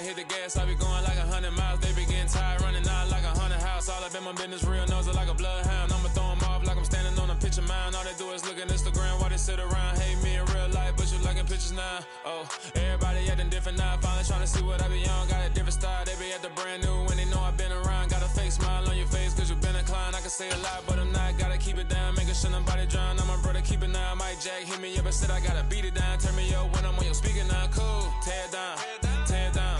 I hit the gas, I be going like 100 miles. They be getting tired, running out like a 100 house. All up in my business, real nose like a bloodhound. I'ma throw them off like I'm standing on a picture mound. All they do is look at Instagram while they sit around. Hate me in real life, but you liking pictures now. Oh, everybody acting different now. Finally trying to see what I be on. Got a different style, they be at the brand new when they know I've been around. Got a fake smile on your face cause you been inclined. I can say a lot, but I'm not. Gotta keep it down, making sure nobody drown. I'm my brother, keep it now. Mike Jack hit me up and said I gotta beat it down. Turn me up when I'm on your speaker now. Cool, tear it down, tear it down,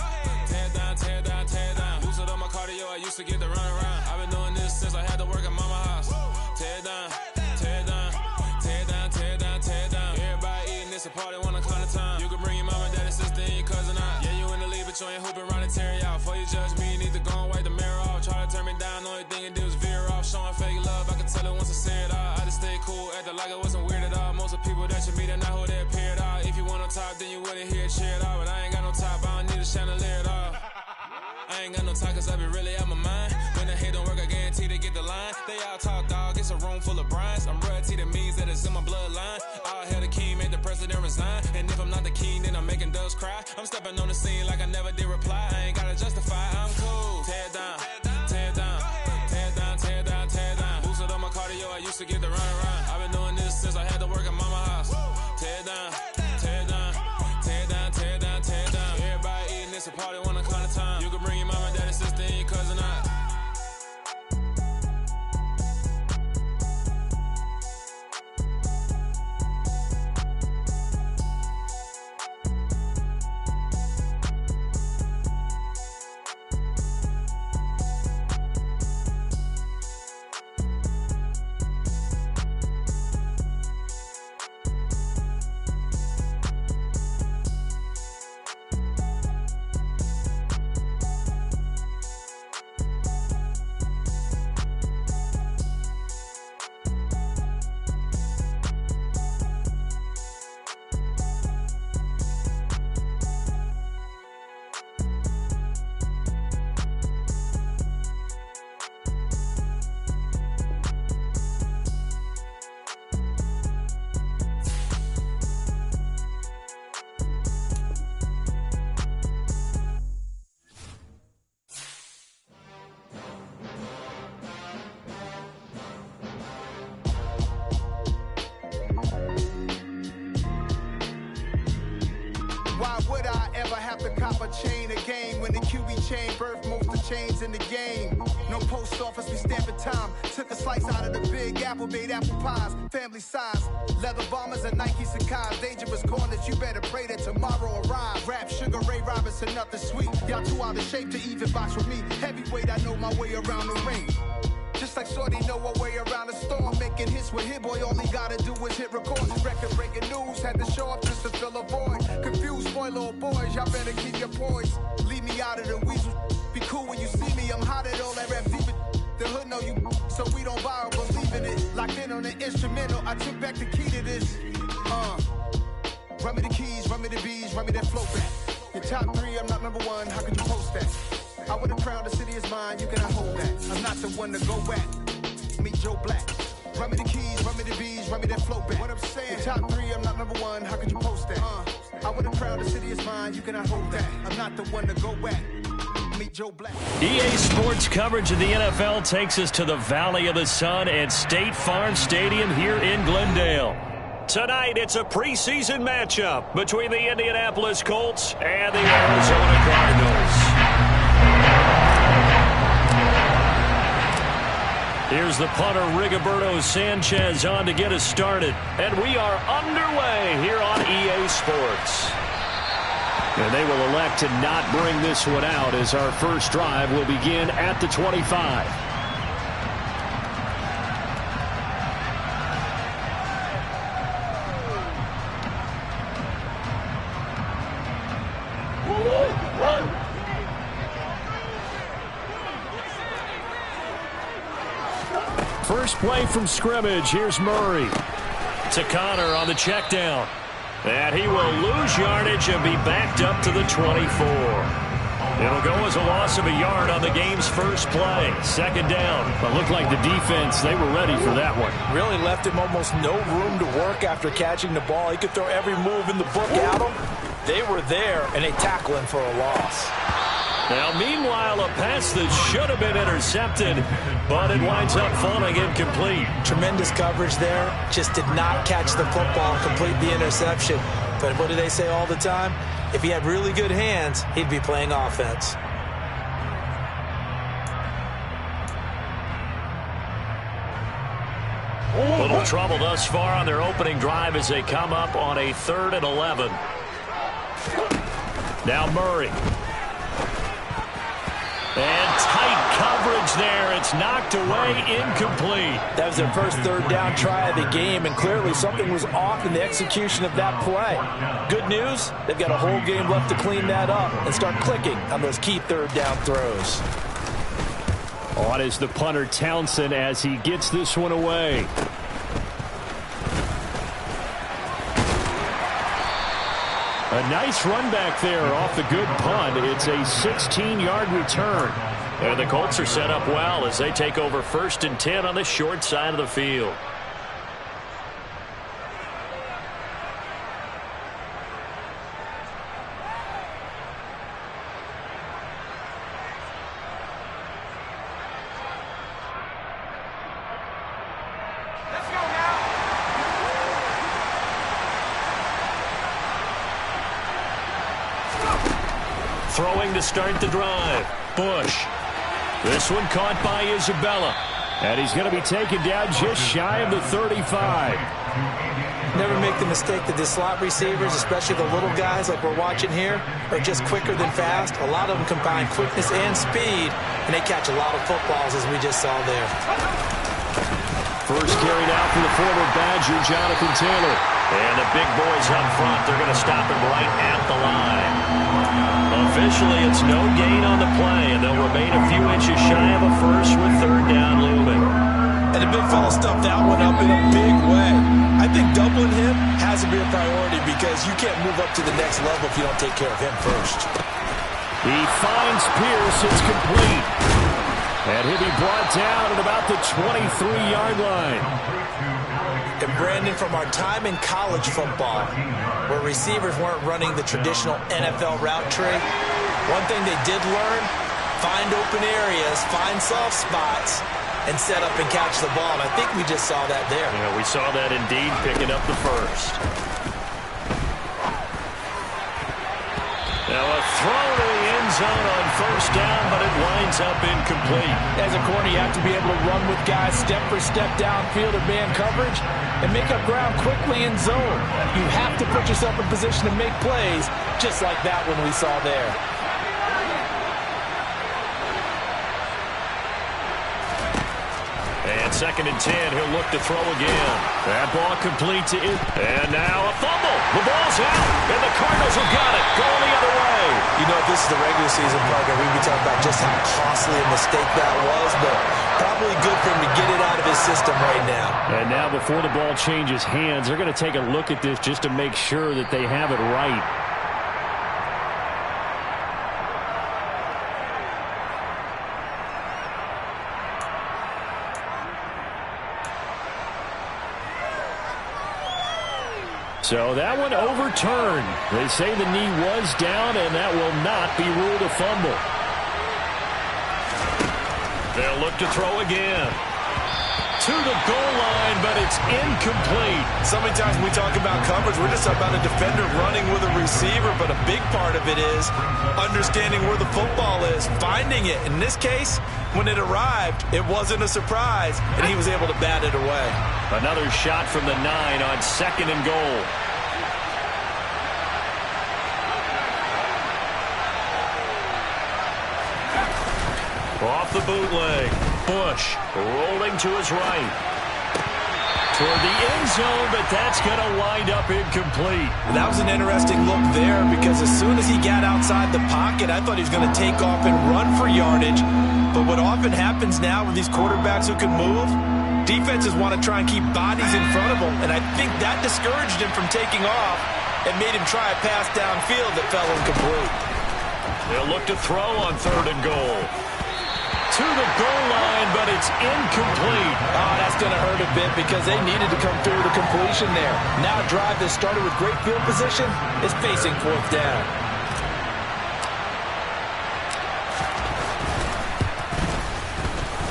tear it down, tear it down, tear it down. Lose it on my cardio, I used to get to run around. I've been doing this since I had to work at mama house. Tear it down, tear it down, tear it down, tear it down, tear it down. Everybody eating, it's a party, one o'clock of time. You can bring your mama, daddy, sister, and your cousin out. Yeah, you in the lead, but you ain't hooping around and tear you out. Before you judge me, you need to go and wipe the mirror off. Try to turn me down, the only thing it did was veer off. Showing fake love, I can tell it once I say it all. I just stay cool, acting like it wasn't weird at all. Most of the people that you meet are not who they appear at all. If you want on top, then you wouldn't hear it cheer at all. But I ain't got no top, I don't need a chandelier at all. I ain't got no time cause I be really out my mind. When the hate don't work, I guarantee they get the line. They all talk dog, it's a room full of brinds. I'm royalty, that means that it's in my bloodline. All hell the king, made the president resign. And if I'm not the king, then I'm making doves cry. I'm stepping on the scene like I never did reply. I ain't gotta justify, I'm cool. Tear it down, tear it down, tear it down, tear it down, tear it down. Boost it on my cardio, I used to get to run around. I've been doing this since I had to work at mama house. Tear it down, tear it down, tear it down, tear it down, tear it down. Everybody eating, it's a party, one o'clock of time. You can bring your mama, daddy, sister, and your cousin out. Why would I ever have to cop a chain a game when the QB chain birthed most of the chains in the game? No post office, we stamping time. Took a slice out of the big apple, made apple pies, family size. Leather bombers and Nike Sacai's. Dangerous corners, you better pray that tomorrow arrives. Rap, Sugar Ray Robinson, nothing sweet. Y'all too out of shape to even box with me. Heavyweight, I know my way around the ring. Just like Shorty know her way around the storm. Making hits with Hit Boy, all he gotta do is hit record. Record-breaking news, had to show up just to fill a void. Confused, spoiled boys, y'all better keep your poise. Leave me out of the weasel. Be cool when you see me, I'm hot at all that rap deep. The hood know you, so we don't borrow, believe in it. Locked in on the instrumental, I took back the key to this. Run me the keys, run me the bees, run me that flow back. Your top three, I'm not number one, how could you post that? I would have crowned the city is mine, you cannot hold that. I'm not the one to go at. Meet Joe Black. Run me the keys, run me the bees, run me that flow back. What I'm saying, your top three, I'm not number one, how could you post that? I would have crowned the city is mine, you cannot hold that. I'm not the one to go at. Meet Joe Black. EA Sports coverage of the NFL takes us to the Valley of the Sun at State Farm Stadium here in Glendale. Tonight, it's a preseason matchup between the Indianapolis Colts and the Arizona Cardinals. Here's the punter, Rigoberto Sanchez, on to get us started. And we are underway here on EA Sports. And they will elect to not bring this one out as our first drive will begin at the 25. First play from scrimmage. Here's Murray. To Connor on the check down. And he will lose yardage and be backed up to the 24. It'll go as a loss of a yard on the game's first play. Second down. But looked like the defense, they were ready for that one. Really left him almost no room to work after catching the ball. He could throw every move in the book at him. They were there, and they tackle him for a loss. Now, meanwhile, a pass that should have been intercepted, but it winds up falling incomplete. Tremendous coverage there. Just did not catch the football, complete the interception. But what do they say all the time? If he had really good hands, he'd be playing offense. Little trouble thus far on their opening drive as they come up on a 3rd and 11. Now Murray. And tight coverage there. It's knocked away, incomplete. That was their first 3rd down try of the game, and clearly something was off in the execution of that play. Good news, they've got a whole game left to clean that up and start clicking on those key 3rd down throws. On is the punter Townsend as he gets this one away. A nice run back there off the good punt. It's a 16-yard return. And the Colts are set up well as they take over 1st and 10 on the short side of the field. Throwing to start the drive. Bush. This one caught by Isabella. And he's going to be taken down just shy of the 35. Never make the mistake that the slot receivers, especially the little guys like we're watching here, are just quicker than fast. A lot of them combine quickness and speed, and they catch a lot of footballs, as we just saw there. First carried out for the former Badger, Jonathan Taylor. And the big boys up front, they're going to stop him right at the line. Officially, it's no gain on the play, and they'll remain a few inches shy of a first with 3rd down looming. And the big fella stuffed that one up in a big way. I think doubling him has to be a priority because you can't move up to the next level if you don't take care of him first. He finds Pierce. It's complete. And he'll be brought down at about the 23-yard line. And Brandon, from our time in college football, where receivers weren't running the traditional NFL route tree, one thing they did learn, find open areas, find soft spots, and set up and catch the ball. And I think we just saw that there. Yeah, we saw that indeed, picking up the first. Now a throw to the end zone on 1st down, but it winds up incomplete. As a corner, you have to be able to run with guys step for step downfield in man coverage and make up ground quickly in zone. You have to put yourself in position to make plays, just like that one we saw there. And 2nd and 10, he'll look to throw again. That ball complete to it. And now a fumble. The ball's out, and the Cardinals have got it. Going the other way. You know, if this is the regular season partner, we'd be talking about just how costly a mistake that was, but probably good for him to get it out of his system right now. And now before the ball changes hands, they're going to take a look at this just to make sure that they have it right. So that one overturned. They say the knee was down, and that will not be ruled a fumble. They'll look to throw again. To the goal line, but it's incomplete. So many times when we talk about coverage, we're just about a defender running with a receiver, but a big part of it is understanding where the football is, finding it. In this case, when it arrived, it wasn't a surprise, and he was able to bat it away. Another shot from the 9 on 2nd and goal. Off the bootleg. Bush rolling to his right. Toward the end zone, but that's going to wind up incomplete. That was an interesting look there because as soon as he got outside the pocket, I thought he was going to take off and run for yardage. But what often happens now with these quarterbacks who can move, defenses want to try and keep bodies in front of them, and I think that discouraged him from taking off and made him try a pass downfield that fell incomplete. They'll look to throw on 3rd and goal. To the goal line, but it's incomplete. Oh, that's going to hurt a bit because they needed to come through the completion there. Now a drive that started with great field position is facing 4th down.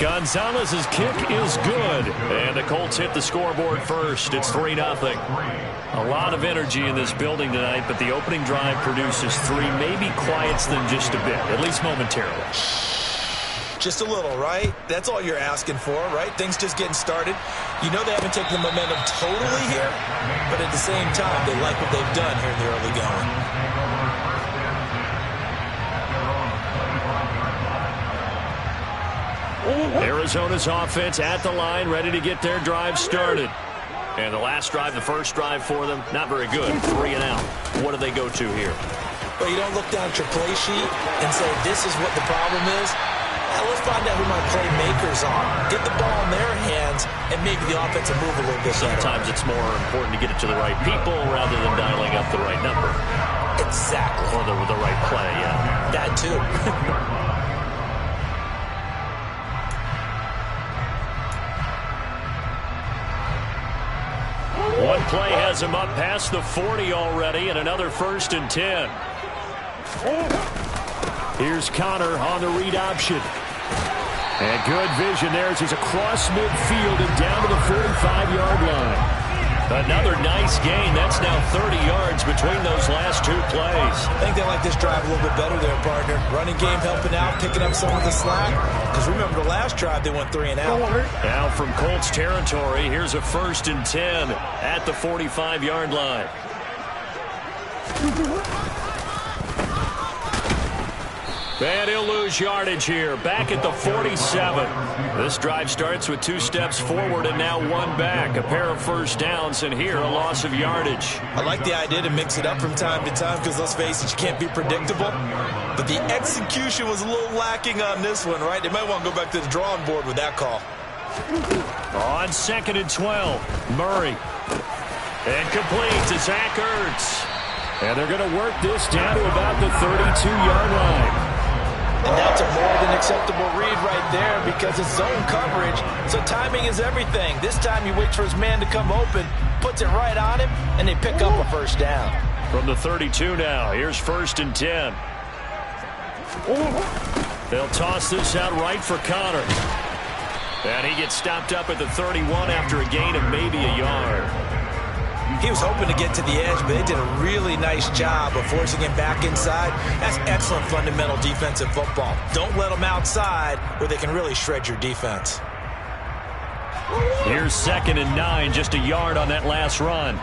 Gonzalez's kick is good. And the Colts hit the scoreboard first. It's 3-0. A lot of energy in this building tonight, but the opening drive produces 3. Maybe quiets them just a bit, at least momentarily. Just a little, right? That's all you're asking for, right? Things just getting started. You know they haven't taken the momentum totally here, but at the same time, they like what they've done here in the early going. Arizona's offense at the line, ready to get their drive started. And the last drive, the first drive for them, not very good. 3 and out. What do they go to here? Well, you don't look down at your play sheet and say, this is what the problem is. Let's find out who my playmakers are. Get the ball in their hands and maybe the offense will move a little bit better. Sometimes it's more important to get it to the right people rather than dialing up the right number. Exactly. Or the right play, yeah. That too. One play has him up past the 40 already, and another 1st and 10. Here's Connor on the read option. And good vision there as he's across midfield and down to the 45-yard line. Another nice gain. That's now 30 yards between those last 2 plays. I think they like this drive a little bit better there, partner. Running game helping out, picking up some of the slack. Because remember, the last drive they went 3 and out. Now from Colts territory, here's a 1st and 10 at the 45-yard line. And he'll lose yardage here, back at the 47. This drive starts with 2 steps forward and now 1 back. A pair of 1st downs, and here a loss of yardage. I like the idea to mix it up from time to time because, let's face it, you can't be predictable. But the execution was a little lacking on this one, right? They might want to go back to the drawing board with that call. On 2nd and 12, Murray. And complete to Zach Ertz. And they're going to work this down to about the 32-yard line. And that's a more than acceptable read right there because it's zone coverage, so timing is everything. This time he waits for his man to come open, puts it right on him, and they pick up a 1st down. From the 32 now, here's 1st and 10. They'll toss this out right for Connor. And he gets stopped up at the 31 after a gain of maybe a yard. He was hoping to get to the edge, but they did a really nice job of forcing him back inside. That's excellent fundamental defensive football. Don't let them outside where they can really shred your defense. Here's 2nd and 9, just a yard on that last run.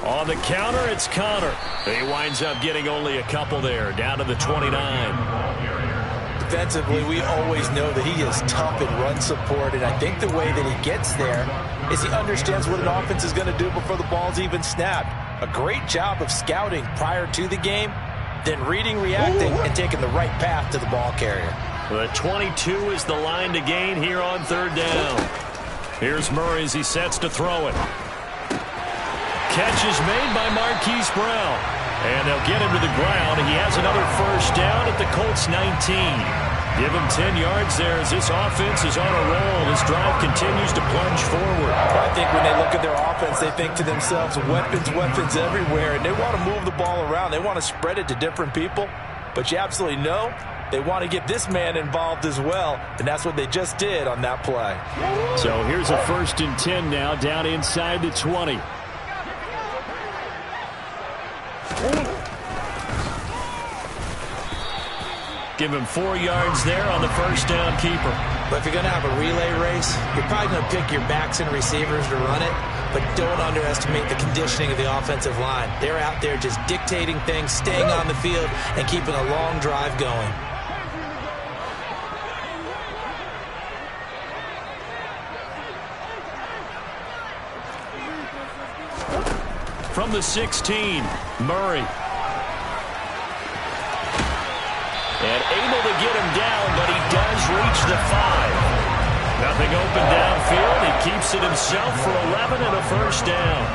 On the counter, it's Connor. He winds up getting only a couple there, down to the 29. Defensively, we always know that he is tough in run support, and I think the way that he gets there is he understands what an offense is going to do before the ball's even snapped. A great job of scouting prior to the game, then reading, reacting, and taking the right path to the ball carrier. The 22 is the line to gain here on 3rd down. Here's Murray as he sets to throw it. Catch is made by Marquise Brown. And they'll get him to the ground. He has another 1st down at the Colts 19. Give him 10 yards there as this offense is on a roll. This drive continues to plunge forward. I think when they look at their offense, they think to themselves, weapons, weapons everywhere. And they want to move the ball around. They want to spread it to different people. But you absolutely know they want to get this man involved as well. And that's what they just did on that play. So here's a 1st and 10 now down inside the 20. Give him 4 yards there on the 1st down keeper. But if you're going to have a relay race, you're probably going to pick your backs and receivers to run it, but don't underestimate the conditioning of the offensive line. They're out there just dictating things, staying on the field, and keeping a long drive going. From the 16, Murray. And able to get him down, but he does reach the 5. Nothing open downfield. He keeps it himself for 11 and a 1st down.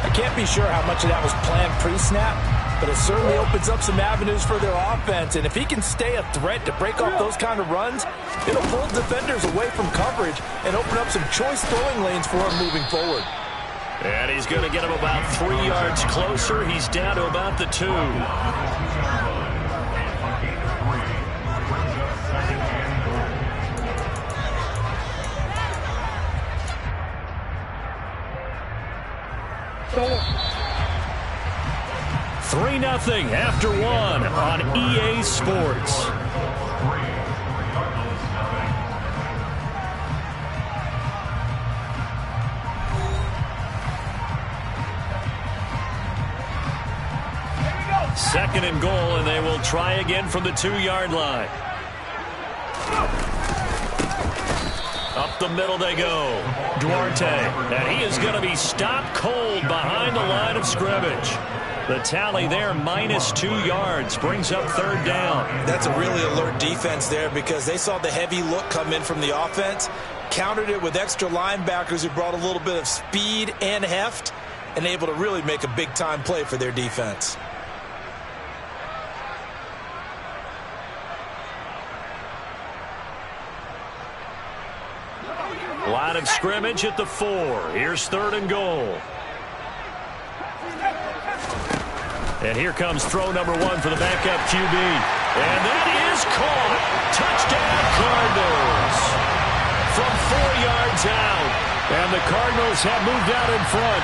I can't be sure how much of that was planned pre-snap, but it certainly opens up some avenues for their offense. And if he can stay a threat to break off those kind of runs, it'll pull defenders away from coverage and open up some choice throwing lanes for him moving forward. And he's going to get him about 3 yards closer. He's down to about the 2. 3-0 after one on EA Sports. Second and goal, and they will try again from the 2-yard line. Up the middle they go. Duarte, and he is going to be stopped cold behind the line of scrimmage. The tally there, -2 yards, brings up third down. That's a really alert defense there because they saw the heavy look come in from the offense, countered it with extra linebackers who brought a little bit of speed and heft, and able to really make a big-time play for their defense. Line of scrimmage at the 4. Here's third and goal. And here comes throw number 1 for the backup QB. And that is caught. Touchdown, Cardinals. From 4 yards out. And the Cardinals have moved out in front.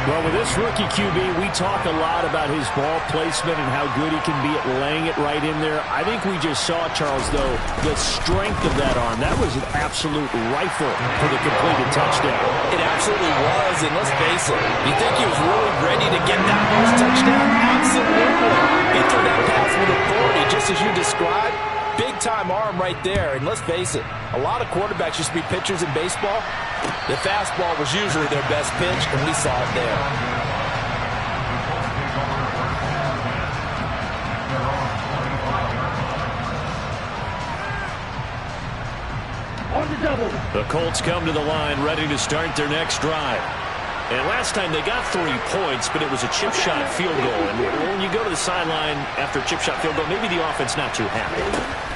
Well, with this rookie QB, we talk a lot about his ball placement and how good he can be at laying it right in there. I think we just saw, Charles, though, the strength of that arm. That was an absolute rifle for the completed touchdown. It absolutely was, and let's face it, you think he was really ready to get that first touchdown? Absolutely. He threw that pass with authority, just as you described. Big-time arm right there, and let's face it, a lot of quarterbacks used to be pitchers in baseball. The fastball was usually their best pitch, and we saw it there. The Colts come to the line ready to start their next drive. And last time they got 3 points, but it was a chip shot field goal. And when you go to the sideline after a chip shot field goal, maybe the offense not too happy.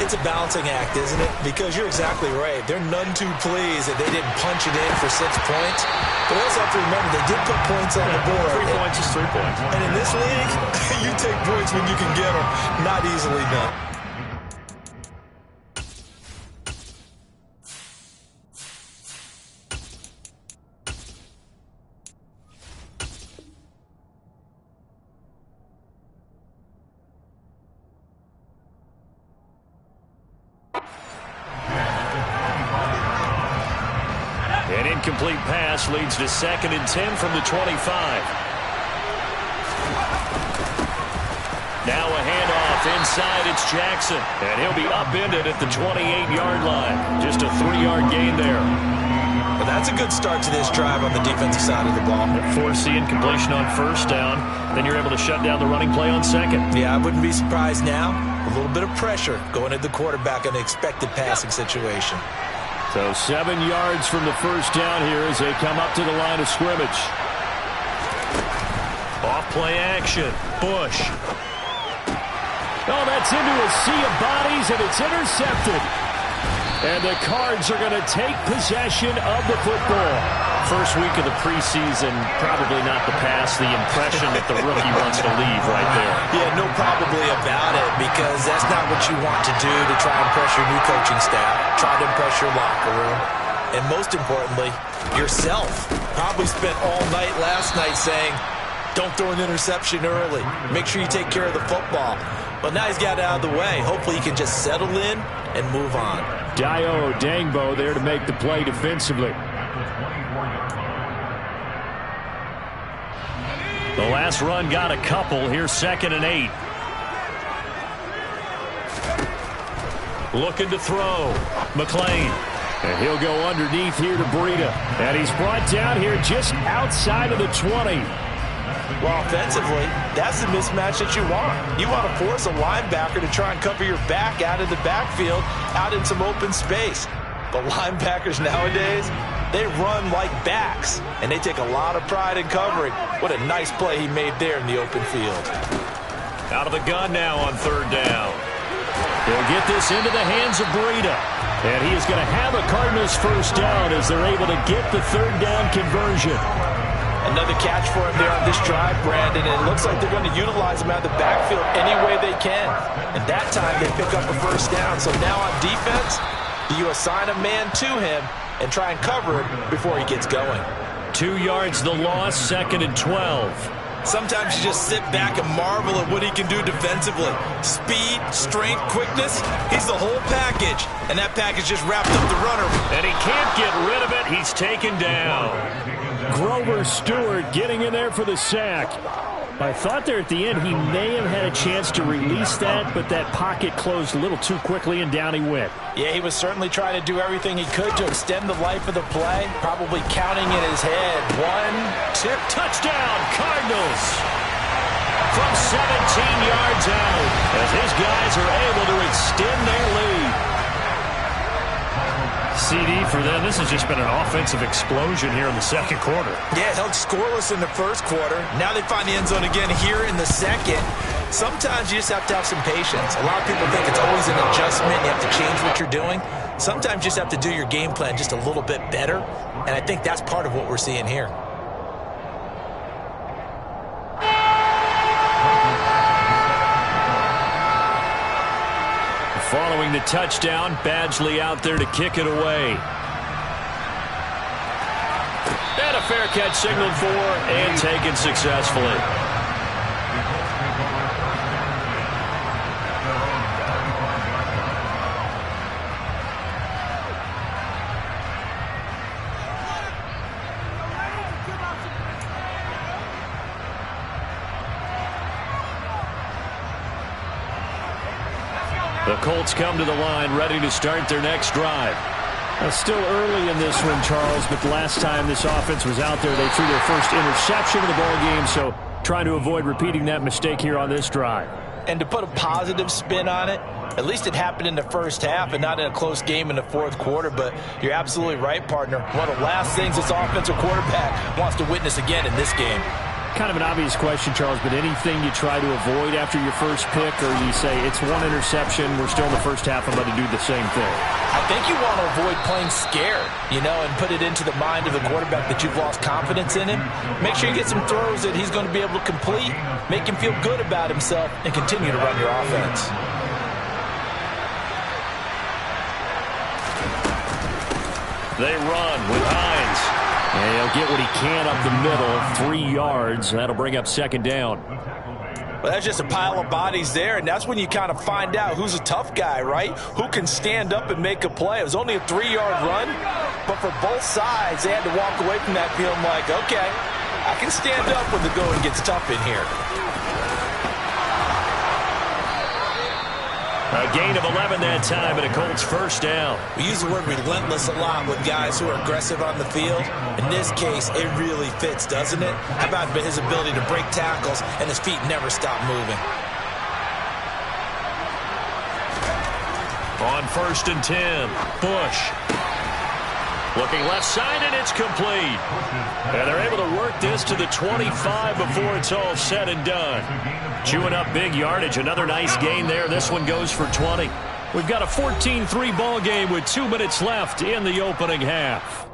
It's a balancing act, isn't it? Because you're exactly right. They're none too pleased that they didn't punch it in for 6 points. But we also have to remember they did put points on the board. 3 points is 3 points. And in this league, you take points when you can get them. Not easily done. An incomplete pass leads to 2nd and 10 from the 25. Now a handoff inside. It's Jackson. And he'll be upended at the 28-yard line. Just a 3-yard gain there. Well, that's a good start to this drive on the defensive side of the ball. Forcing completion on first down. Then you're able to shut down the running play on second. Yeah, I wouldn't be surprised now. A little bit of pressure going at the quarterback in an expected passing situation. So 7 yards from the first down here as they come up to the line of scrimmage. Off play action. Bush. Oh, that's into a sea of bodies, and it's intercepted. And the Cards are going to take possession of the football. First week of the preseason, probably not the pass, the impression that the rookie wants to leave right there. Yeah, no probably about it, because that's not what you want to do to try and impress your new coaching staff, try to impress your locker room, and most importantly, yourself. Probably spent all night last night saying, don't throw an interception early. Make sure you take care of the football. But now he's got it out of the way. Hopefully he can just settle in and move on. Dio Dangbo there to make the play defensively. The last run got a couple. Here's 2nd and 8. Looking to throw. McLean. And he'll go underneath here to Breida. And he's brought down here just outside of the 20. Well, offensively, that's the mismatch that you want. You want to force a linebacker to try and cover your back out of the backfield, out in some open space. But linebackers nowadays, they run like backs, and they take a lot of pride in covering. What a nice play he made there in the open field. Out of the gun now on 3rd down. They'll get this into the hands of Breida. And he is going to have a Cardinals first down as they're able to get the 3rd down conversion. Another catch for him there on this drive, Brandon, and it looks like they're going to utilize him out of the backfield any way they can. And that time they pick up a first down. So now on defense, do you assign a man to him and try and cover him before he gets going? 2 yards the loss, 2nd and 12. Sometimes you just sit back and marvel at what he can do defensively. Speed, strength, quickness, he's the whole package. And that package just wrapped up the runner. And he can't get rid of it. He's taken down. Grover Stewart getting in there for the sack. I thought there at the end he may have had a chance to release that, but that pocket closed a little too quickly, and down he went. Yeah, he was certainly trying to do everything he could to extend the life of the play, probably counting in his head. 1, 2, touchdown, Cardinals! From 17 yards out, as his guys are able to extend their lead. CD for them. This has just been an offensive explosion here in the second quarter. Yeah, held scoreless in the first quarter. Now they find the end zone again here in the second. Sometimes you just have to have some patience. A lot of people think it's always an adjustment. You have to change what you're doing. Sometimes you just have to do your game plan just a little bit better. And I think that's part of what we're seeing here. Following the touchdown, Badgley out there to kick it away. And a fair catch signaled for and taken successfully. The Colts come to the line, ready to start their next drive. Still early in this one, Charles, but the last time this offense was out there, they threw their first interception of the ball game, so trying to avoid repeating that mistake here on this drive. And to put a positive spin on it, at least it happened in the first half and not in a close game in the fourth quarter, but you're absolutely right, partner. One of the last things this offensive quarterback wants to witness again in this game. Kind of an obvious question, Charles, but anything you try to avoid after your first pick, or you say it's one interception, we're still in the first half, I'm going to do the same thing? I think you want to avoid playing scared, and put it into the mind of the quarterback that you've lost confidence in him. Make sure you get some throws that he's going to be able to complete, make him feel good about himself, and continue to run your offense. They run with Hines. And he'll get what he can up the middle, 3 yards. That'll bring up second down. Well, that's just a pile of bodies there, and that's when you kind of find out who's a tough guy, right? Who can stand up and make a play. It was only a 3-yard run, but for both sides, they had to walk away from that feeling like, okay, I can stand up when the going gets tough in here. A gain of 11 that time, and a Colts first down. We use the word relentless a lot with guys who are aggressive on the field. In this case, it really fits, doesn't it? How about his ability to break tackles and his feet never stop moving? On 1st and 10, Bush. Looking left side, and it's complete. And they're able to work this to the 25 before it's all said and done. Chewing up big yardage. Another nice gain there. This one goes for 20. We've got a 14-3 ball game with 2 minutes left in the opening half.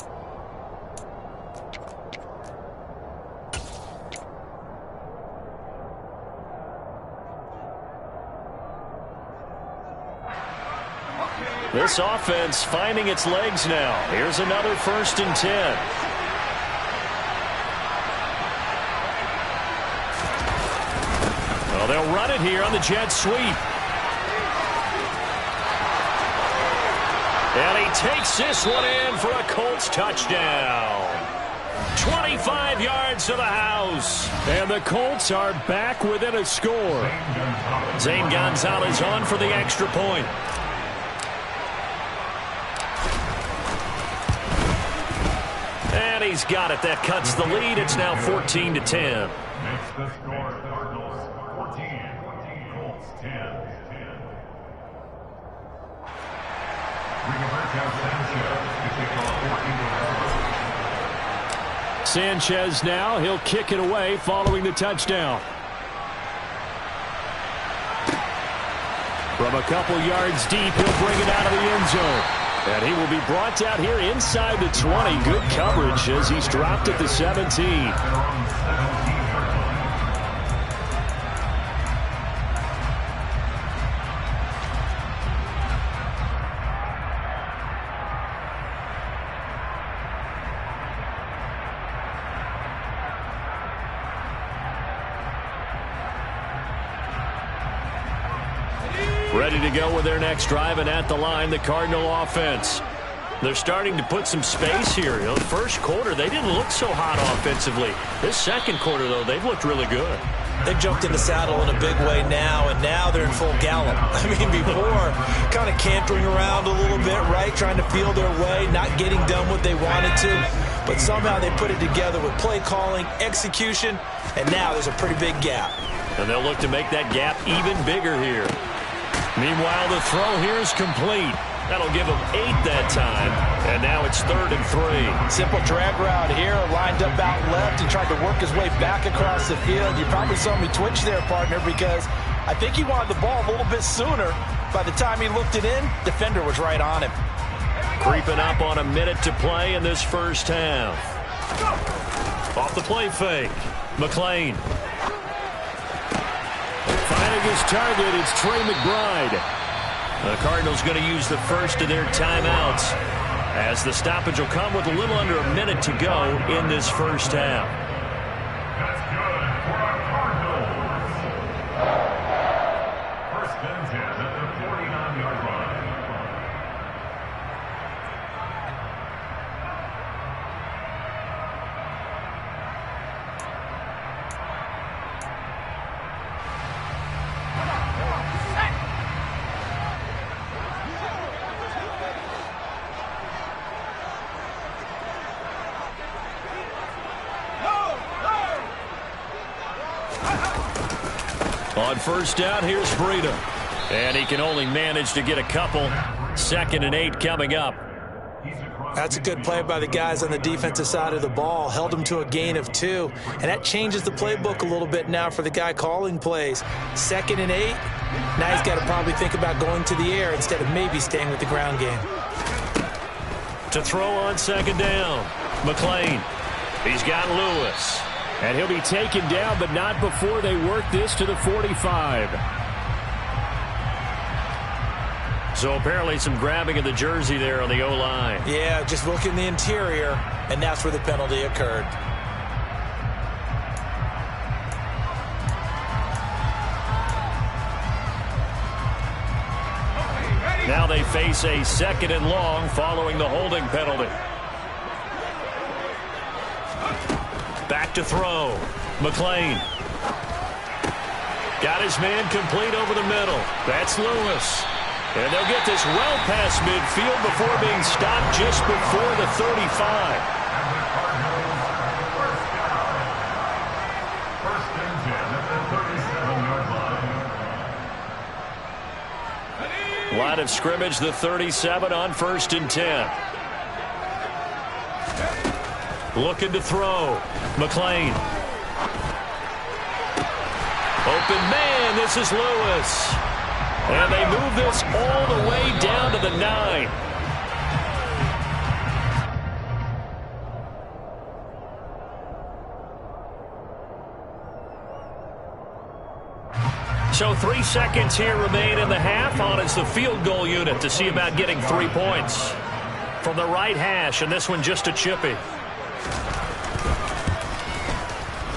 This offense finding its legs now. Here's another 1st and 10. Well, they'll run it here on the jet sweep. And he takes this one in for a Colts touchdown. 25 yards to the house. And the Colts are back within a score. Zane Gonzalez on for the extra point. And he's got it. That cuts the lead. It's now 14-10. Sanchez now. He'll kick it away following the touchdown. From a couple yards deep, he'll bring it out of the end zone. And he will be brought down here inside the 20. Good coverage as he's dropped at the 17. Ready to go with their next drive, and at the line, the Cardinal offense. They're starting to put some space here. You know, the first quarter, they didn't look so hot offensively. This second quarter, though, they've looked really good. They've jumped in the saddle in a big way now, and now they're in full gallop. I mean, before, kind of cantering around a little bit, right, trying to feel their way, not getting done what they wanted to. But somehow they put it together with play calling, execution, and now there's a pretty big gap. And they'll look to make that gap even bigger here. Meanwhile, the throw here is complete. That'll give him 8 that time, and now it's 3rd and 3. Simple drag route here, lined up out left and tried to work his way back across the field. You probably saw me twitch there, partner, because I think he wanted the ball a little bit sooner. By the time he looked it in, defender was right on him. Creeping up on a minute to play in this first half. Off the play fake, McLean. Finding his target, it's Trey McBride. The Cardinals going to use the first of their timeouts, as the stoppage will come with a little under a minute to go in this first half. That's good for our Cardinals. First and 10 at the 49-yard line. On first down, here's Breida. And he can only manage to get a couple. 2nd and 8 coming up. That's a good play by the guys on the defensive side of the ball. Held them to a gain of 2. And that changes the playbook a little bit now for the guy calling plays. 2nd and 8. Now he's got to probably think about going to the air instead of maybe staying with the ground game. To throw on 2nd down, McLean. He's got Lewis. And he'll be taken down, but not before they work this to the 45. So apparently some grabbing of the jersey there on the O-line. Yeah, just look in the interior, and that's where the penalty occurred. Now they face a 2nd and long following the holding penalty. Back to throw. McLean. Got his man complete over the middle. That's Lewis. And they'll get this well past midfield before being stopped just before the 35. First and 10 at the 37-yard line. Line of scrimmage, the 37 on 1st and 10. Looking to throw. McLean. Open man, this is Lewis. And they move this all the way down to the 9. So 3 seconds here remain in the half. On is the field goal unit to see about getting 3 points. From the right hash, and this one just a chippy.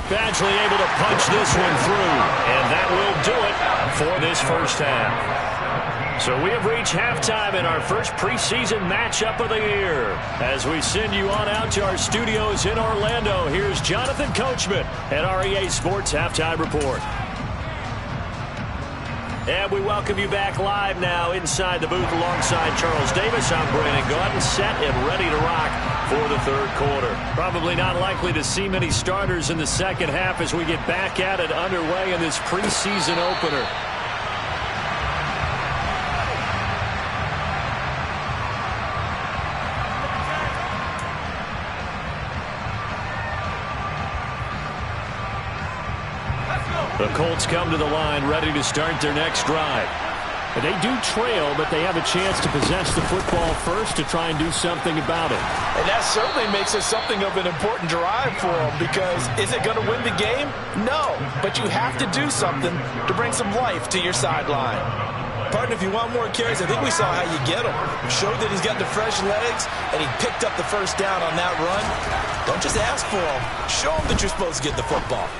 Badgley able to punch this one through, and that will do it for this first half. So we have reached halftime in our first preseason matchup of the year. As we send you on out to our studios in Orlando, here's Jonathan Coachman at our EA Sports Halftime Report. And we welcome you back live now inside the booth alongside Charles Davis. I'm Brandon Gaudin, set and ready to rock for the 3rd quarter. Probably not likely to see many starters in the 2nd half as we get back at it underway in this preseason opener. The Colts come to the line ready to start their next drive. And they do trail, but they have a chance to possess the football first to try and do something about it. And that certainly makes it something of an important drive for them, because is it going to win the game? No, but you have to do something to bring some life to your sideline. Partner, if you want more carries, I think we saw how you get him. Showed that he's got the fresh legs, and he picked up the first down on that run. Don't just ask for him. Show him that you're supposed to get the football.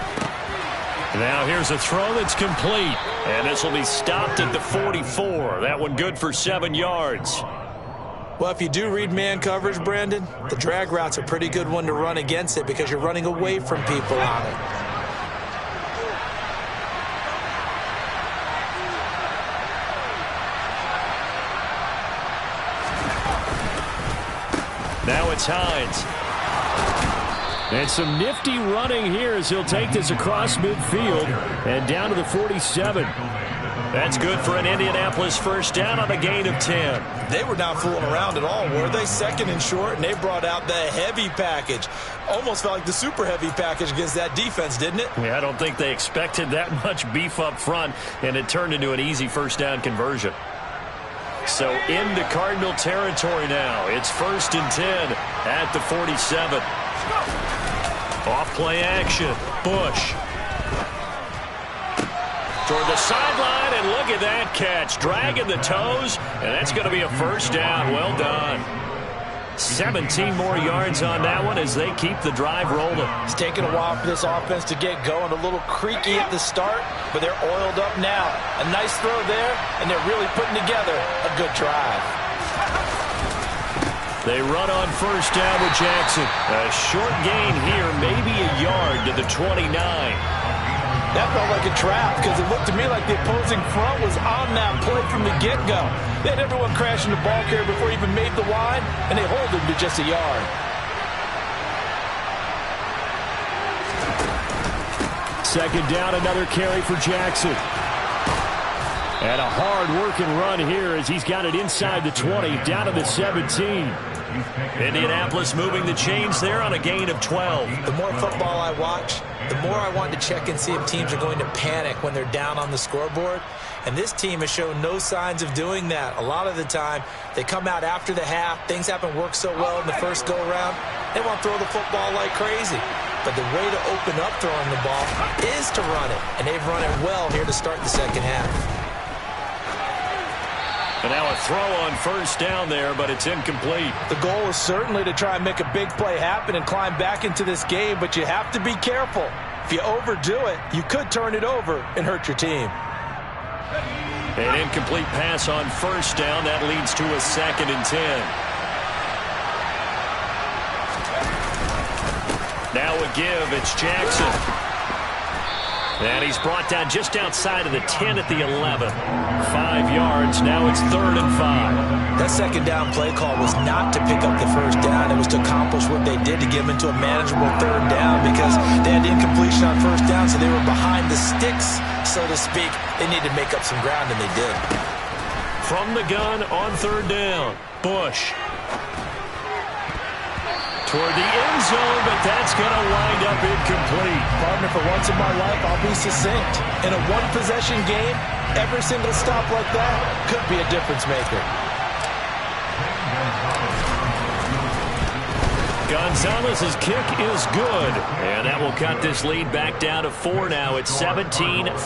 Now here's a throw that's complete. And this will be stopped at the 44. That one good for 7 yards. Well, if you do read man coverage, Brandon, the drag route's a pretty good one to run against it because you're running away from people on it. Now it's Hines. And some nifty running here as he'll take this across midfield and down to the 47. That's good for an Indianapolis first down on a gain of 10. They were not fooling around at all, were they? Second and short, and they brought out the heavy package. Almost felt like the super heavy package against that defense, didn't it? Yeah, I don't think they expected that much beef up front, and it turned into an easy first down conversion. So into Cardinal territory now. It's 1st and 10 at the 47. Off play action. Bush. Toward the sideline, and look at that catch. Dragging the toes, and that's going to be a first down. Well done. 17 more yards on that one as they keep the drive rolling. It's taken a while for this offense to get going. A little creaky at the start, but they're oiled up now. A nice throw there, and they're really putting together a good drive. They run on first down with Jackson. A short gain here, maybe a yard to the 29. That felt like a trap because it looked to me like the opposing front was on that play from the get-go. They had everyone crashing the ball carrier before he even made the line, and they hold him to just a yard. Second down, another carry for Jackson. And a hard-working run here as he's got it inside the 20, down to the 17. Indianapolis moving the chains there on a gain of 12. The more football I watch, the more I want to check and see if teams are going to panic when they're down on the scoreboard. And this team has shown no signs of doing that. A lot of the time, they come out after the half. Things haven't worked so well in the first go-around. They want to throw the football like crazy. But the way to open up throwing the ball is to run it. And they've run it well here to start the second half. And now a throw on first down there, but it's incomplete. The goal is certainly to try and make a big play happen and climb back into this game, but you have to be careful. If you overdo it, you could turn it over and hurt your team. An incomplete pass on first down. That leads to a 2nd and 10. Now a give. It's Jackson. And he's brought down just outside of the 10 at the 11. 5 yards. Now it's 3rd and 5. That second down play call was not to pick up the first down. It was to accomplish what they did to get them into a manageable 3rd down because they had incompletion on first down, so they were behind the sticks, so to speak. They needed to make up some ground, and they did. From the gun on 3rd down. Bush. Toward the end zone, but that's going to wind up incomplete. Partner, for once in my life, I'll be succinct. In a one-possession game, every single stop like that could be a difference maker. Gonzalez's kick is good, and that will cut this lead back down to 4 now. It's 17-13.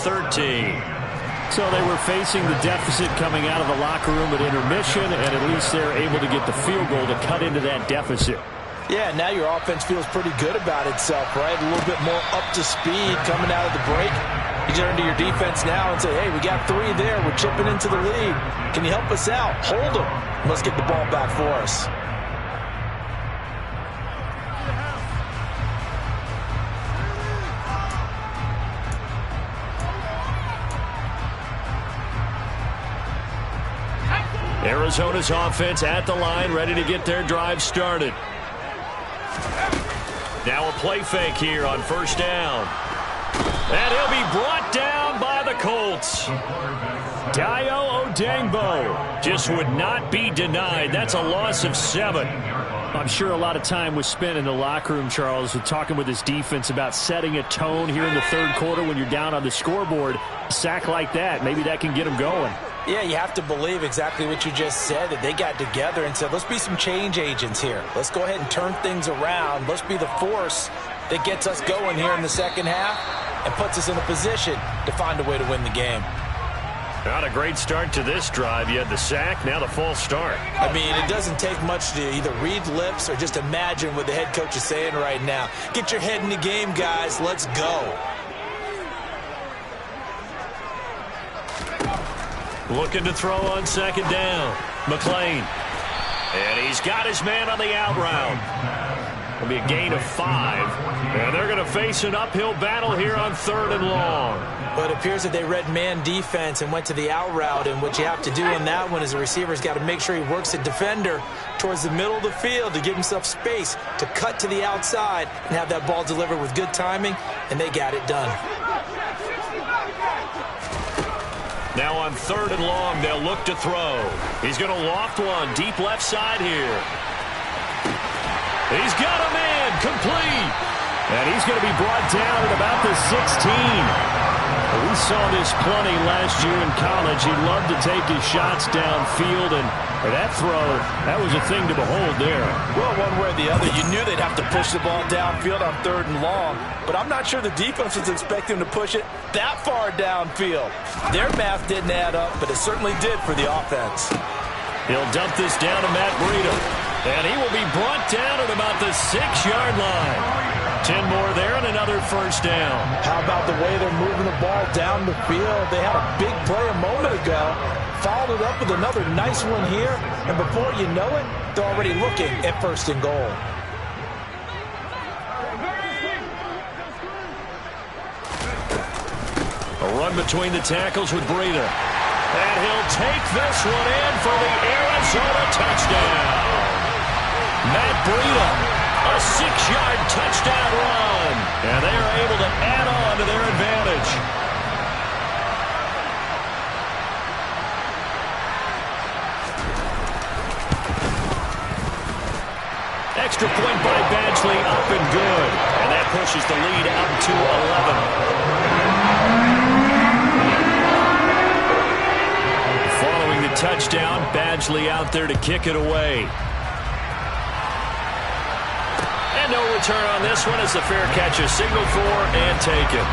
So they were facing the deficit coming out of the locker room at intermission, and at least they're able to get the field goal to cut into that deficit. Yeah, now your offense feels pretty good about itself, right? A little bit more up to speed coming out of the break. You turn to your defense now and say, hey, we got 3 there. We're chipping into the lead. Can you help us out? Hold them. Let's get the ball back for us. Arizona's offense at the line, ready to get their drive started. Now a play fake here on first down. And he'll be brought down by the Colts. Dayo Odangbo just would not be denied. That's a loss of 7. I'm sure a lot of time was spent in the locker room, Charles, talking with his defense about setting a tone here in the 3rd quarter when you're down on the scoreboard. A sack like that, maybe that can get them going. Yeah, you have to believe exactly what you just said, that they got together and said, let's be some change agents here. Let's go ahead and turn things around. Let's be the force that gets us going here in the second half and puts us in a position to find a way to win the game. Not a great start to this drive. You had the sack, now the false start. I mean, it doesn't take much to either read lips or just imagine what the head coach is saying right now. Get your head in the game, guys. Let's go. Looking to throw on second down. McLean. And he's got his man on the out route. It'll be a gain of 5. And they're going to face an uphill battle here on 3rd and long. But it appears that they read man defense and went to the out route. And what you have to do on that one is the receiver's got to make sure he works the defender towards the middle of the field to give himself space to cut to the outside and have that ball delivered with good timing. And they got it done. Now on 3rd and long, they'll look to throw. He's going to loft one deep left side here. He's got a man complete. And he's going to be brought down at about the 16. We saw this plenty last year in college. He loved to take his shots downfield, and that throw, that was a thing to behold there. Well, one way or the other, you knew they'd have to push the ball downfield on 3rd and long, but I'm not sure the defense was expecting to push it that far downfield. Their math didn't add up, but it certainly did for the offense. He'll dump this down to Matt Breida, and he will be brought down at about the 6-yard line. 10 more there and another first down. How about the way they're moving the ball down the field? They had a big play a moment ago, followed it up with another nice one here, and before you know it, they're already looking at 1st and goal. A run between the tackles with Breida. And he'll take this one in for the Arizona touchdown. Matt Breida. A 6-yard touchdown run. And they are able to add on to their advantage. Extra point by Badgley, up and good. And that pushes the lead up to 11. Following the touchdown, Badgley out there to kick it away. No return on this one as the fair catch is signaled for and taken.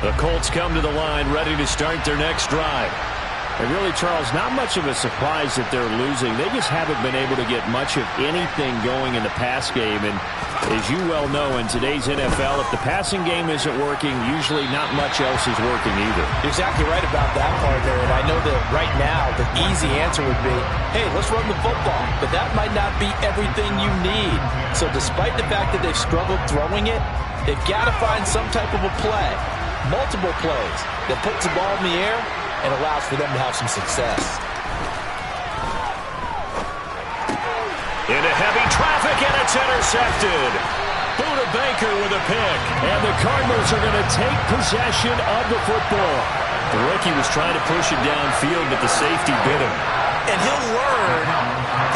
The Colts come to the line ready to start their next drive. And really, Charles, not much of a surprise that they're losing. They just haven't been able to get much of anything going in the pass game. And as you well know, in today's NFL, if the passing game isn't working, usually not much else is working either. You're exactly right about that, partner. And I know that right now the easy answer would be, hey, let's run the football. But that might not be everything you need. So despite the fact that they've struggled throwing it, they've got to find some type of a play, multiple plays, that puts the ball in the air and allows for them to have some success. Into heavy traffic, and it's intercepted. Buda Baker with a pick. And the Cardinals are going to take possession of the football. The rookie was trying to push it downfield, but the safety bit him. And he'll learn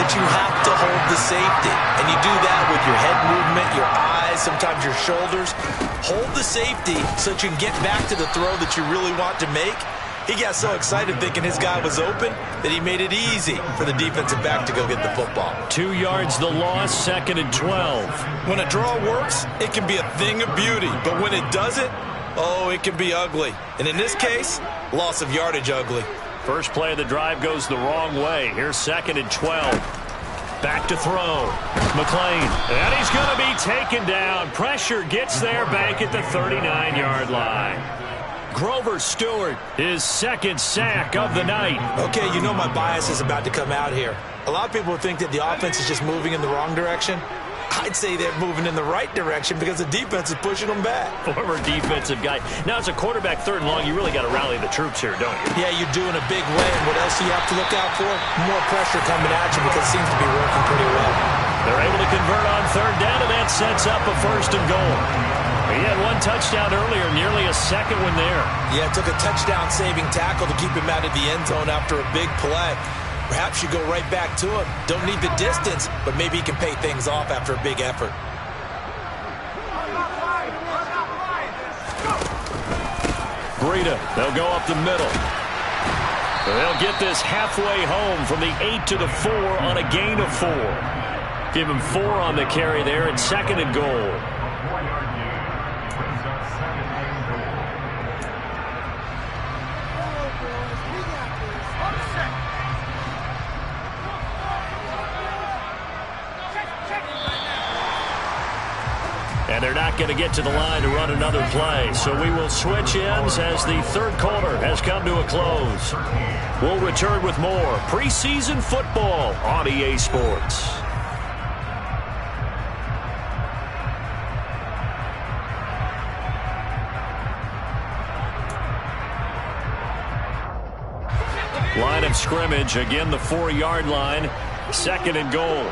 that you have to hold the safety. And you do that with your head movement, your eyes, sometimes your shoulders. Hold the safety so that you can get back to the throw that you really want to make. He got so excited thinking his guy was open that he made it easy for the defensive back to go get the football. 2 yards the loss, 2nd and 12. When a draw works, it can be a thing of beauty. But when it doesn't, oh, it can be ugly. And in this case, loss of yardage ugly. First play of the drive goes the wrong way. Here's 2nd and 12. Back to throw. McLean. And he's going to be taken down. Pressure gets there back at the 39-yard line. Grover Stewart, his 2nd sack of the night. Okay, you know my bias is about to come out here. A lot of people think that the offense is just moving in the wrong direction. I'd say they're moving in the right direction because the defense is pushing them back. Former defensive guy. Now, as a quarterback 3rd and long, you really got to rally the troops here, don't you? Yeah, you're doing a big way. And what else do you have to look out for? More pressure coming at you because it seems to be working pretty well. They're able to convert on 3rd down, and that sets up a 1st and goal. He had one touchdown earlier, nearly a second one there. Yeah, it took a touchdown-saving tackle to keep him out of the end zone after a big play. Perhaps you go right back to him. Don't need the distance, but maybe he can pay things off after a big effort. Breida, they'll go up the middle. They'll get this halfway home from the 8 to the 4 on a gain of 4. Give him 4 on the carry there and 2nd and goal. they're not going to get to the line to run another play. So we will switch ends as the third quarter has come to a close. We'll return with more preseason football on EA Sports. Line of scrimmage, again the 4-yard line, 2nd and goal.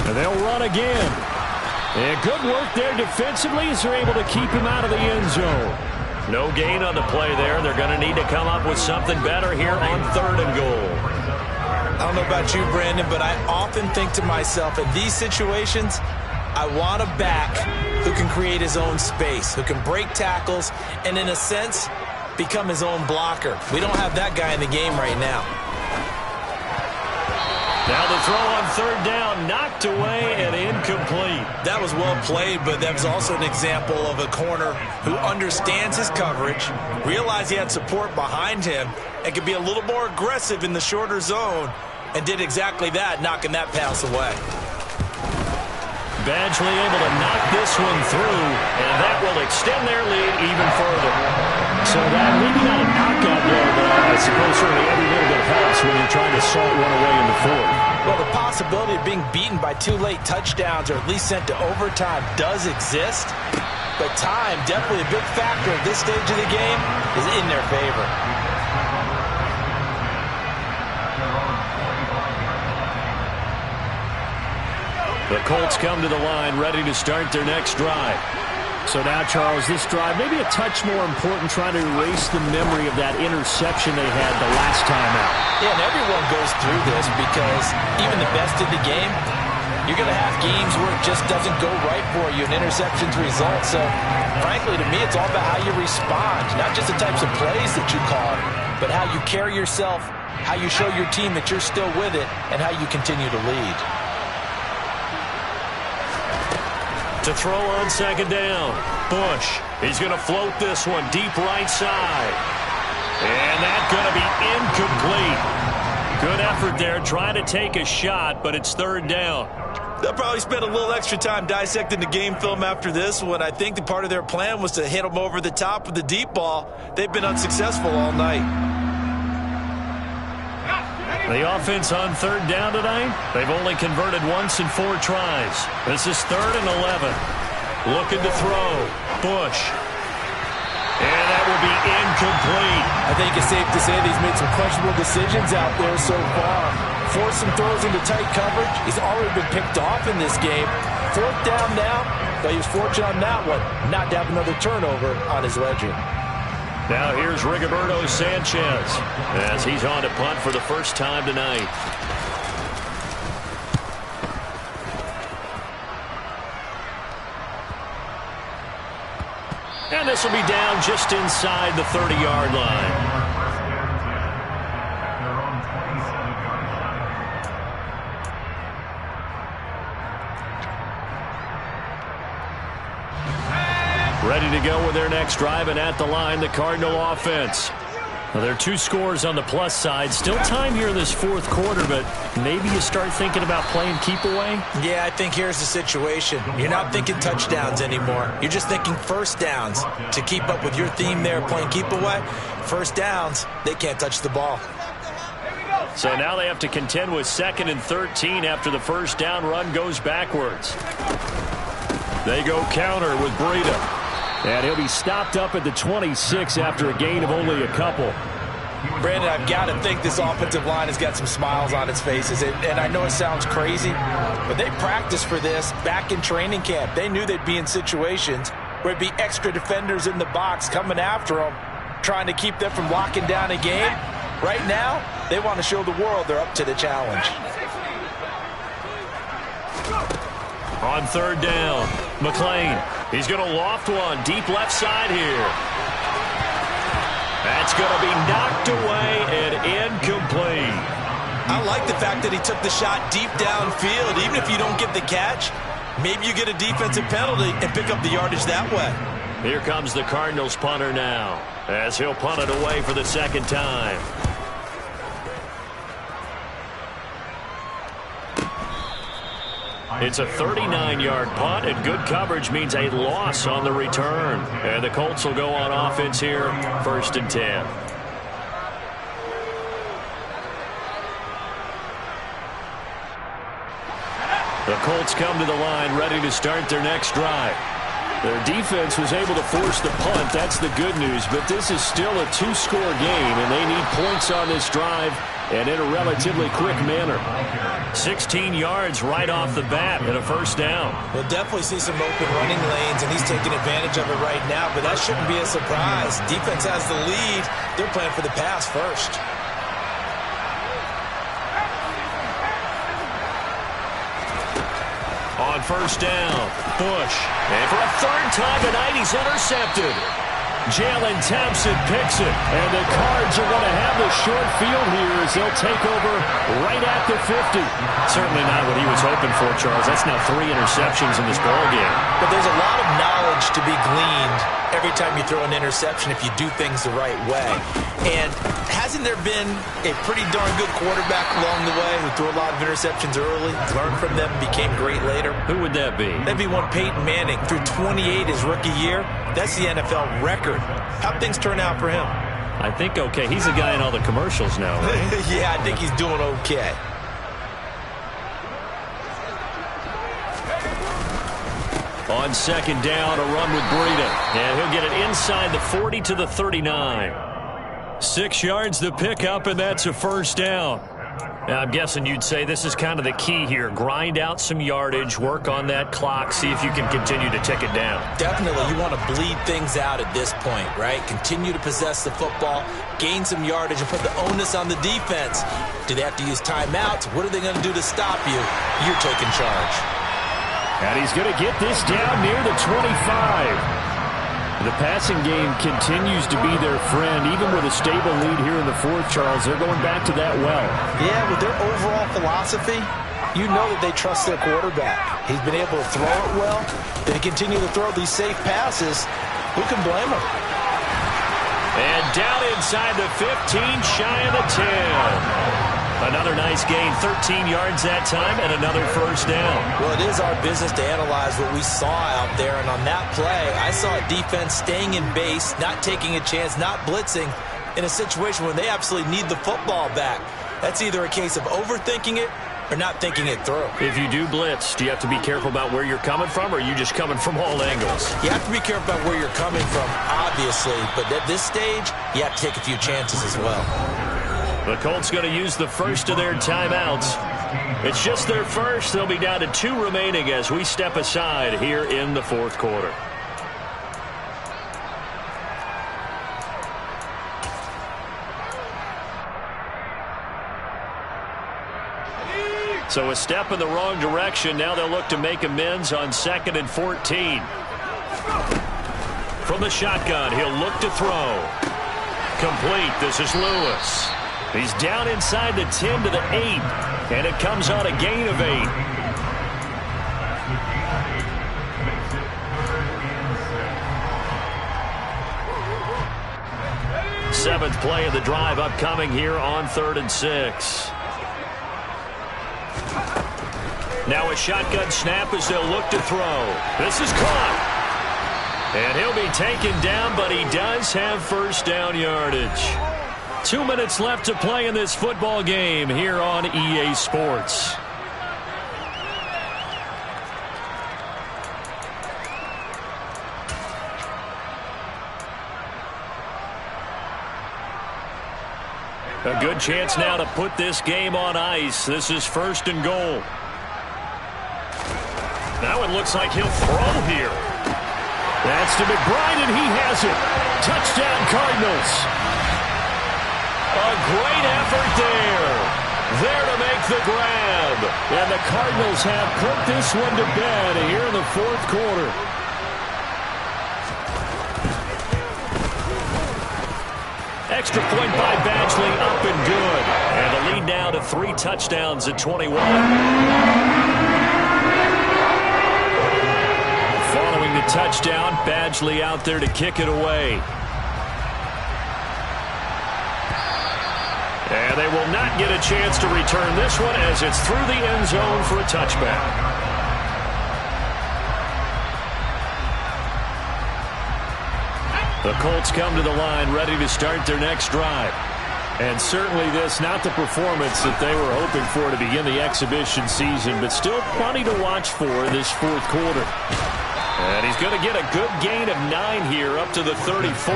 And they'll run again. And good work there defensively as they're able to keep him out of the end zone. No gain on the play there. They're going to need to come up with something better here on 3rd and goal. I don't know about you, Brandon, but I often think to myself, in these situations, I want a back who can create his own space, who can break tackles, and in a sense, become his own blocker. We don't have that guy in the game right now. Now the throw on 3rd down, knocked away and incomplete. That was well played, but that was also an example of a corner who understands his coverage, realized he had support behind him, and could be a little more aggressive in the shorter zone, and did exactly that, knocking that pass away. Badgley able to knock this one through, and that will extend their lead even further. So that maybe not a knockout there, but I suppose certainly every little bit helps when you're trying to salt one away in the 4th. Well, the possibility of being beaten by 2 late touchdowns or at least sent to overtime does exist, but time, definitely a big factor at this stage of the game, is in their favor. The Colts come to the line, ready to start their next drive. So now, Charles, this drive maybe a touch more important, trying to erase the memory of that interception they had the last time out. Yeah, and everyone goes through this because even the best of the game, you're going to have games where it just doesn't go right for you, and interceptions result. So, frankly, to me, it's all about how you respond, not just the types of plays that you call, but how you carry yourself, how you show your team that you're still with it, and how you continue to lead. To throw on 2nd down, Bush. He's going to float this one deep right side. And that's going to be incomplete. Good effort there, trying to take a shot, but it's 3rd down. They'll probably spend a little extra time dissecting the game film after this one. I think the part of their plan was to hit them over the top with the deep ball. They've been unsuccessful all night. The offense on 3rd down tonight, they've only converted once in 4 tries. This is 3rd and 11. Looking to throw. Bush. And that will be incomplete. I think it's safe to say that he's made some questionable decisions out there so far. Forced some throws into tight coverage. He's already been picked off in this game. 4th down now, but he was fortunate on that one not to have another turnover on his ledger. Now here's Rigoberto Sanchez as he's on to punt for the first time tonight. And this will be down just inside the 30-yard line. Ready to go with their next drive, and at the line, the Cardinal offense. Well, there are 2 scores on the plus side. Still time here in this 4th quarter, but maybe you start thinking about playing keep away? Yeah, I think here's the situation. You're not thinking touchdowns anymore. You're just thinking 1st downs. To keep up with your theme there, playing keep away, 1st downs, they can't touch the ball. So now they have to contend with 2nd and 13 after the 1st down run goes backwards. They go counter with Breida. And he'll be stopped up at the 26 after a gain of only a couple. Brandon, I've got to think this offensive line has got some smiles on its faces. And I know it sounds crazy, but they practiced for this back in training camp. They knew they'd be in situations where there'd be extra defenders in the box coming after them, trying to keep them from locking down a game. Right now, they want to show the world they're up to the challenge. On 3rd down, McLean. He's going to loft one deep left side here. That's going to be knocked away and incomplete. I like the fact that he took the shot deep downfield. Even if you don't get the catch, maybe you get a defensive penalty and pick up the yardage that way. Here comes the Cardinals punter now, as he'll punt it away for the 2nd time. It's a 39-yard punt, and good coverage means a loss on the return. And the Colts will go on offense here, 1st and 10. The Colts come to the line ready to start their next drive. Their defense was able to force the punt. That's the good news. But this is still a 2-score game, and they need points on this drive and in a relatively quick manner. 16 yards right off the bat and a 1st down. We'll definitely see some open running lanes, and he's taking advantage of it right now, but that shouldn't be a surprise. Defense has the lead. They're playing for the pass first. On 1st down, Bush. And for a 3rd time tonight, he's intercepted. Jalen Thompson picks it. And the Cards are going to have the short field here as they'll take over right at the 50. Certainly not what he was hoping for, Charles. That's now 3 interceptions in this ballgame. But there's a lot of knowledge to be gleaned every time you throw an interception if you do things the right way. And hasn't there been a pretty darn good quarterback along the way who threw a lot of interceptions early, learned from them, became great later? Who would that be? That'd be one Peyton Manning. Threw 28 his rookie year. That's the NFL record. How'd things turn out for him? I think okay. He's the guy in all the commercials now, right? Yeah, I think he's doing okay. On 2nd down, a run with Breida. And he'll get it inside the 40 to the 39. 6 yards to pick up, and that's a 1st down. Now, I'm guessing you'd say this is kind of the key here. Grind out some yardage, work on that clock, see if you can continue to tick it down. Definitely. You want to bleed things out at this point, right? Continue to possess the football, gain some yardage, and put the onus on the defense. Do they have to use timeouts? What are they going to do to stop you? You're taking charge. And he's going to get this down near the 25. The passing game continues to be their friend, even with a stable lead here in the 4th, Charles. They're going back to that well. Yeah, with their overall philosophy, you know that they trust their quarterback. He's been able to throw it well. They continue to throw these safe passes. Who can blame them? And down inside the 15, shy of the 10. Another nice gain, 13 yards that time, and another 1st down. Well, it is our business to analyze what we saw out there, and on that play, I saw a defense staying in base, not taking a chance, not blitzing, in a situation where they absolutely need the football back. That's either a case of overthinking it or not thinking it through. If you do blitz, do you have to be careful about where you're coming from, or are you just coming from all angles? You have to be careful about where you're coming from, obviously, but at this stage, you have to take a few chances as well. The Colts going to use the first of their timeouts. It's just their first. They'll be down to 2 remaining as we step aside here in the 4th quarter. So a step in the wrong direction. Now they'll look to make amends on 2nd and 14. From the shotgun, he'll look to throw. Complete. This is Lewis. He's down inside the 10 to the 8, and it comes on a gain of 8. Seventh play of the drive upcoming here on 3rd and 6. Now a shotgun snap as they'll look to throw. This is caught. And he'll be taken down, but he does have 1st down yardage. 2 minutes left to play in this football game here on EA Sports. A good chance now to put this game on ice. This is 1st and goal. Now it looks like he'll throw here. That's to McBride, and he has it. Touchdown, Cardinals. A great effort there. There to make the grab. And the Cardinals have put this one to bed here in the 4th quarter. Extra point by Badgley, up and good. And the lead now to 3 touchdowns at 21. Following the touchdown, Badgley out there to kick it away. And they will not get a chance to return this one as it's through the end zone for a touchback. The Colts come to the line ready to start their next drive. And certainly this, not the performance that they were hoping for to begin the exhibition season, but still plenty to watch for this fourth quarter. And he's going to get a good gain of 9 here up to the 34.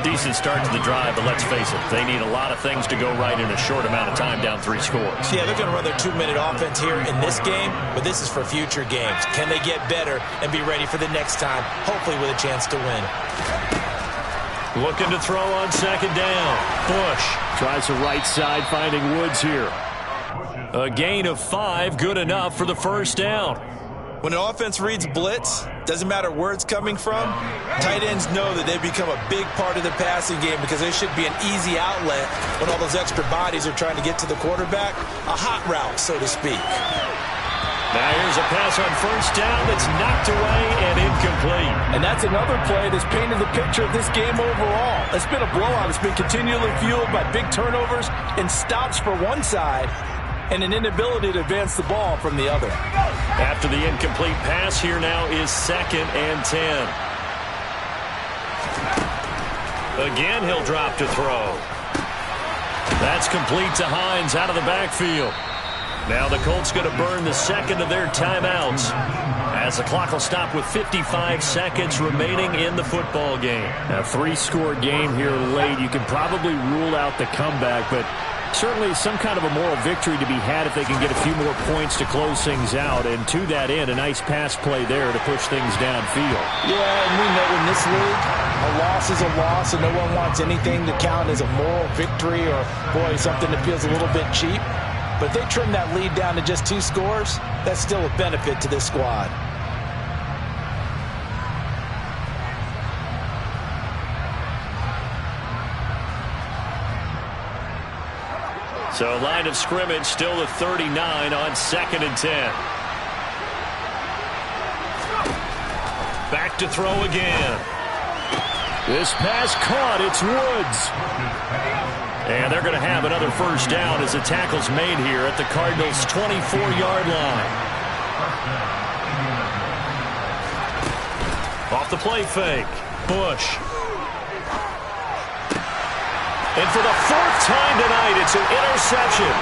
Decent start to the drive, but let's face it, they need a lot of things to go right in a short amount of time, down 3 scores. Yeah, they're going to run their 2-minute offense here in this game, but this is for future games. Can they get better and be ready for the next time, hopefully with a chance to win? Looking to throw on second down. Bush tries the right side, finding Woods here. A gain of 5, good enough for the first down. When an offense reads blitz, doesn't matter where it's coming from, tight ends know that they become a big part of the passing game because there should be an easy outlet when all those extra bodies are trying to get to the quarterback. A hot route, so to speak. Now here's a pass on first down that's knocked away and incomplete. And that's another play that's painted the picture of this game overall. It's been a blowout. It's been continually fueled by big turnovers and stops for one side and an inability to advance the ball from the other. After the incomplete pass, here now is 2nd and 10. Again, he'll drop to throw. That's complete to Hines out of the backfield. Now the Colts going to burn the second of their timeouts as the clock will stop with 55 seconds remaining in the football game. A 3-score game here late. You can probably rule out the comeback, but certainly some kind of a moral victory to be had if they can get a few more points to close things out. And to that end, a nice pass play there to push things downfield. Yeah, and we know in this league, a loss is a loss, and no one wants anything to count as a moral victory or, boy, something that feels a little bit cheap. But if they trim that lead down to just 2 scores, that's still a benefit to this squad. So line of scrimmage still at 39 on 2nd and 10. Back to throw again. This pass caught. It's Woods. And they're going to have another first down as the tackle's made here at the Cardinals' 24-yard line. Off the play fake. Bush. And for the 4th time tonight, it's an interception.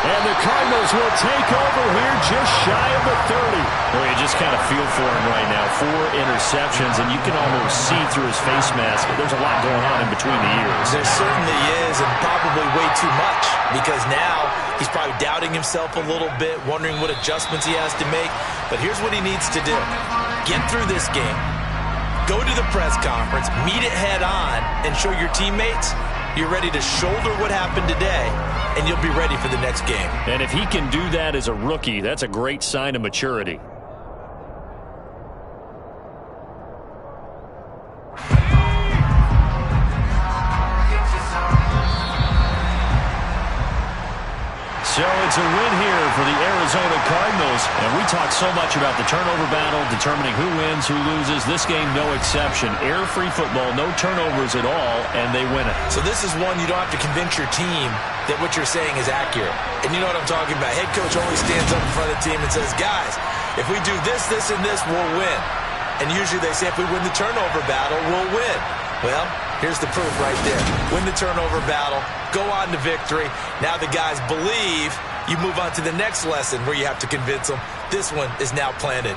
And the Cardinals will take over here just shy of the 30. Well, you just kind of feel for him right now. 4 interceptions, and you can almost see through his face mask. There's a lot going on in between the ears. There certainly is, and probably way too much, because now he's probably doubting himself a little bit, wondering what adjustments he has to make. But here's what he needs to do. Get through this game. Go to the press conference, meet it head on, and show your teammates you're ready to shoulder what happened today, and you'll be ready for the next game. And if he can do that as a rookie, that's a great sign of maturity. So it's a win here for the Arizona Cardinals. And we talk so much about the turnover battle, determining who wins, who loses. This game, no exception. Air-free football, no turnovers at all, and they win it. So this is one you don't have to convince your team that what you're saying is accurate. And you know what I'm talking about. Head coach always stands up in front of the team and says, guys, if we do this, this, and this, we'll win. And usually they say if we win the turnover battle, we'll win. Well, here's the proof right there. Win the turnover battle, go on to victory. Now the guys believe. You move on to the next lesson where you have to convince them. This one is now planted.